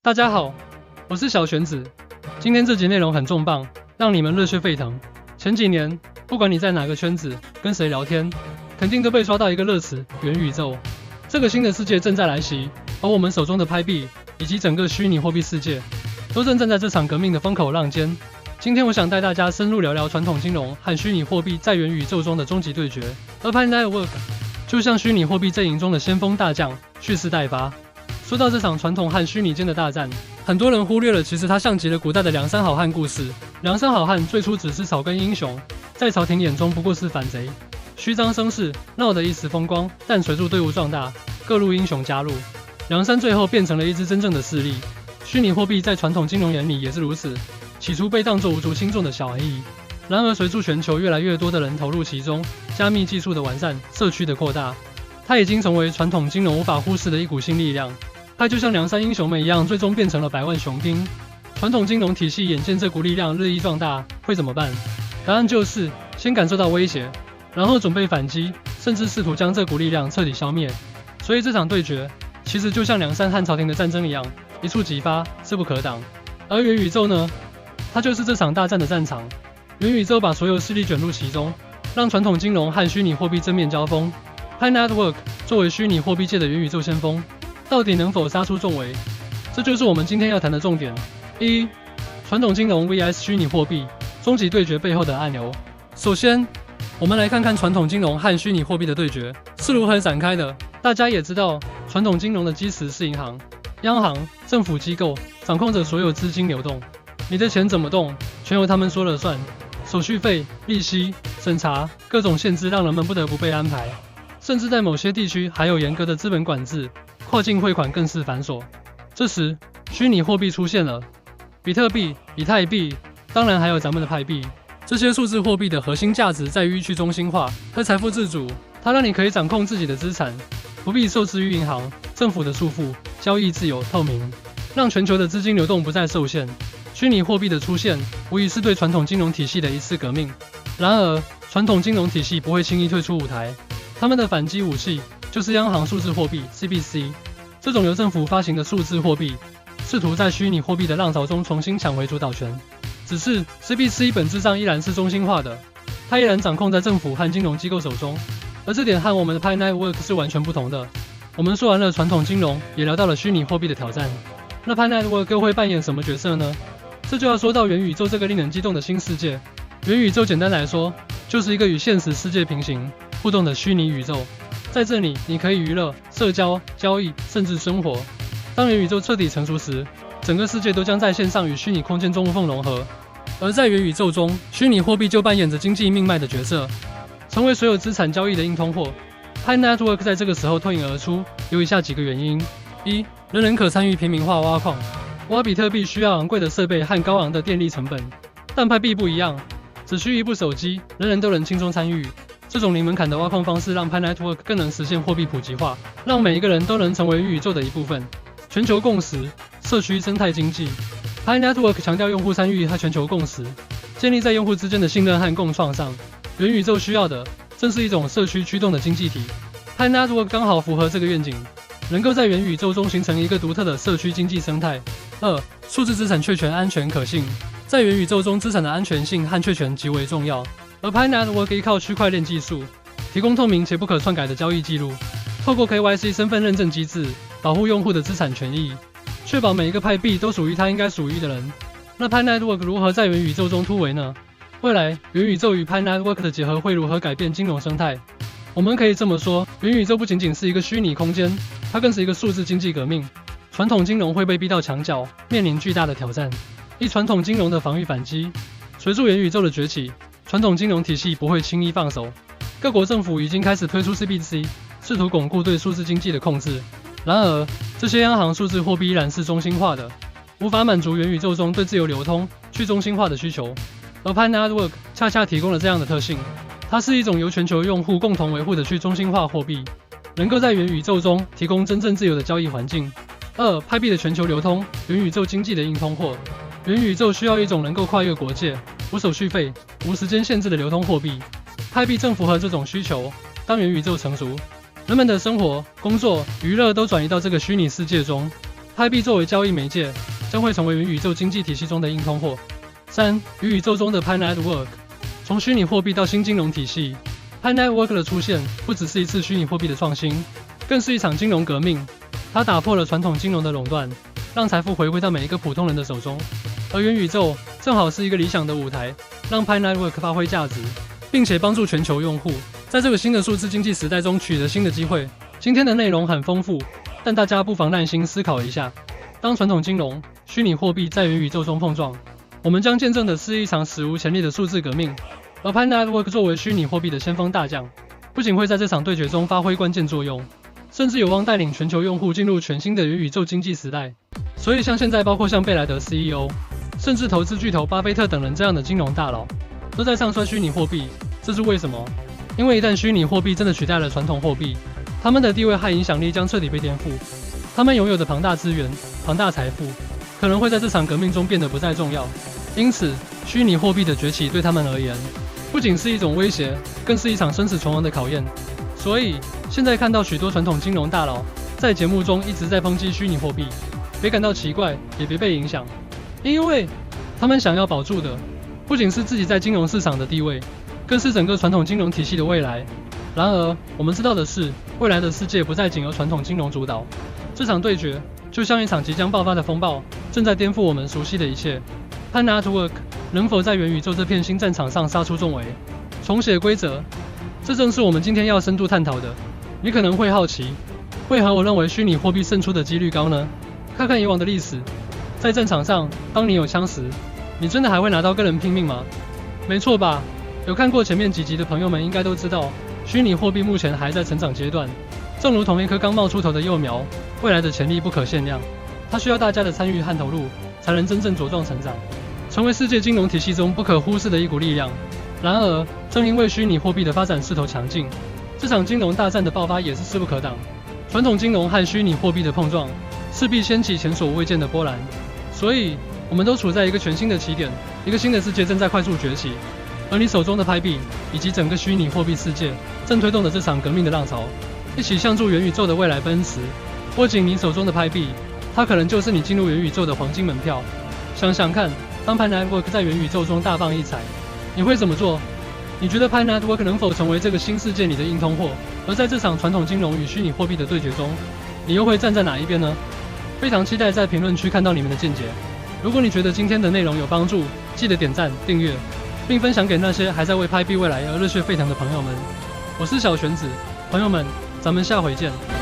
大家好，我是小玄子。今天这集内容很重磅，让你们热血沸腾。前几年，不管你在哪个圈子跟谁聊天，肯定都被刷到一个热词——元宇宙。这个新的世界正在来袭，而我们手中的拍币以及整个虚拟货币世界，都正站在这场革命的风口浪尖。今天我想带大家深入聊聊传统金融和虚拟货币在元宇宙中的终极对决。而 Pi Network 就像虚拟货币阵营中的先锋大将，蓄势待发。说到这场传统和虚拟间的大战，很多人忽略了其实它像极了古代的梁山好汉故事。梁山好汉最初只是草根英雄，在朝廷眼中不过是反贼，虚张声势，闹得一时风光。但随着队伍壮大，各路英雄加入，梁山最后变成了一支真正的势力。虚拟货币在传统金融眼里也是如此，起初被当作无足轻重的小黑蚁。然而随着全球越来越多的人投入其中，加密技术的完善，社区的扩大，它已经成为传统金融无法忽视的一股新力量。它就像梁山英雄们一样，最终变成了百万雄兵。传统金融体系眼见这股力量日益壮大，会怎么办？答案就是先感受到威胁，然后准备反击，甚至试图将这股力量彻底消灭。所以这场对决其实就像梁山和朝廷的战争一样，一触即发，势不可挡。而元宇宙呢？它就是这场大战的战场。元宇宙把所有势力卷入其中，让传统金融和虚拟货币正面交锋。Pi Network 作为虚拟货币界的元宇宙先锋，到底能否杀出重围？这就是我们今天要谈的重点。1. 传统金融 vs 虚拟货币，终极对决背后的暗流。首先，我们来看看传统金融和虚拟货币的对决是如何展开的。大家也知道，传统金融的基石是银行、央行、政府机构，掌控着所有资金流动。你的钱怎么动，全由他们说了算。手续费、利息、审查，各种限制让人们不得不被安排。甚至在某些地区还有严格的资本管制，跨境汇款更是繁琐。这时，虚拟货币出现了，比特币、以太币，当然还有咱们的派币。这些数字货币的核心价值在于去中心化和财富自主，它让你可以掌控自己的资产，不必受制于银行、政府的束缚，交易自由透明，让全球的资金流动不再受限。虚拟货币的出现，无疑是对传统金融体系的一次革命。然而，传统金融体系不会轻易退出舞台，他们的反击武器就是央行数字货币 CBC。这种由政府发行的数字货币，试图在虚拟货币的浪潮中重新抢回主导权。只是 CBC 本质上依然是中心化的，它依然掌控在政府和金融机构手中，而这点和我们的 Pi Network 是完全不同的。我们说完了传统金融，也聊到了虚拟货币的挑战。那 Pi Network 又会扮演什么角色呢？这就要说到元宇宙这个令人激动的新世界。元宇宙简单来说，就是一个与现实世界平行互动的虚拟宇宙。在这里，你可以娱乐、社交、交易，甚至生活。当元宇宙彻底成熟时，整个世界都将在线上与虚拟空间中无缝融合。而在元宇宙中，虚拟货币就扮演着经济命脉的角色，成为所有资产交易的硬通货。Pi Network 在这个时候脱颖而出，有以下几个原因： 1. 人人可参与平民化挖矿。挖比特币需要昂贵的设备和高昂的电力成本，但派币不一样，只需一部手机，人人都能轻松参与。这种零门槛的挖矿方式让 Pi Network 更能实现货币普及化，让每一个人都能成为元宇宙的一部分。全球共识，社区生态经济。Pi Network 强调用户参与和全球共识，建立在用户之间的信任和共创上。元宇宙需要的正是一种社区驱动的经济体。Pi Network 刚好符合这个愿景，能够在元宇宙中形成一个独特的社区经济生态。2. 数字资产确权安全可信。在元宇宙中，资产的安全性和确权极为重要。而 Pi Network 依靠区块链技术，提供透明且不可篡改的交易记录，透过 KYC 身份认证机制，保护用户的资产权益，确保每一个派币都属于他应该属于的人。那 Pi Network 如何在元宇宙中突围呢？未来元宇宙与 Pi Network 的结合会如何改变金融生态？我们可以这么说，元宇宙不仅仅是一个虚拟空间，它更是一个数字经济革命。传统金融会被逼到墙角，面临巨大的挑战。传统金融的防御反击。随着元宇宙的崛起，传统金融体系不会轻易放手。各国政府已经开始推出 CBC， 试图巩固对数字经济的控制。然而，这些央行数字货币依然是中心化的，无法满足元宇宙中对自由流通、去中心化的需求。而 Pi Network 恰恰提供了这样的特性，它是一种由全球用户共同维护的去中心化货币，能够在元宇宙中提供真正自由的交易环境。2. 派币的全球流通，元宇宙经济的硬通货。元宇宙需要一种能够跨越国界、无手续费、无时间限制的流通货币。派币正符合这种需求。当元宇宙成熟，人们的生活、工作、娱乐都转移到这个虚拟世界中，派币作为交易媒介，将会成为元宇宙经济体系中的硬通货。3. 元宇宙中的 Pi Network， 从虚拟货币到新金融体系 ，Pi Network 的出现不只是一次虚拟货币的创新，更是一场金融革命。它打破了传统金融的垄断，让财富回归到每一个普通人的手中。而元宇宙正好是一个理想的舞台，让 Pi Network 发挥价值，并且帮助全球用户在这个新的数字经济时代中取得新的机会。今天的内容很丰富，但大家不妨耐心思考一下：当传统金融、虚拟货币在元宇宙中碰撞，我们将见证的是一场史无前例的数字革命。而 Pi Network 作为虚拟货币的先锋大将，不仅会在这场对决中发挥关键作用，甚至有望带领全球用户进入全新的元宇宙经济时代。所以像现在包括像贝莱德 CEO， 甚至投资巨头巴菲特等人这样的金融大佬，都在唱衰虚拟货币。这是为什么？因为一旦虚拟货币真的取代了传统货币，他们的地位和影响力将彻底被颠覆。他们拥有的庞大资源、庞大财富，可能会在这场革命中变得不再重要。因此，虚拟货币的崛起对他们而言，不仅是一种威胁，更是一场生死存亡的考验。所以，现在看到许多传统金融大佬在节目中一直在抨击虚拟货币，别感到奇怪，也别被影响，因为他们想要保住的，不仅是自己在金融市场的地位，更是整个传统金融体系的未来。然而，我们知道的是，未来的世界不再仅由传统金融主导。这场对决就像一场即将爆发的风暴，正在颠覆我们熟悉的一切。Pi Network 能否在元宇宙这片新战场上杀出重围，重写规则？这正是我们今天要深度探讨的。你可能会好奇，为何我认为虚拟货币胜出的几率高呢？看看以往的历史，在战场上，当你有枪时，你真的还会拿刀跟人拼命吗？没错吧？有看过前面几集的朋友们应该都知道，虚拟货币目前还在成长阶段，正如同一颗刚冒出头的幼苗，未来的潜力不可限量。它需要大家的参与和投入，才能真正茁壮成长，成为世界金融体系中不可忽视的一股力量。然而，正因为虚拟货币的发展势头强劲，这场金融大战的爆发也是势不可挡。传统金融和虚拟货币的碰撞，势必掀起前所未见的波澜。所以，我们都处在一个全新的起点，一个新的世界正在快速崛起。而你手中的拍币以及整个虚拟货币世界，正推动着这场革命的浪潮，一起向助元宇宙的未来奔驰。握紧你手中的拍币，它可能就是你进入元宇宙的黄金门票。想想看，当 Pi Network 在元宇宙中大放异彩，你会怎么做？你觉得 Pi Network 能否成为这个新世界里的硬通货？而在这场传统金融与虚拟货币的对决中，你又会站在哪一边呢？非常期待在评论区看到你们的见解。如果你觉得今天的内容有帮助，记得点赞、订阅，并分享给那些还在为拍币未来而热血沸腾的朋友们。我是小玄子，朋友们，咱们下回见。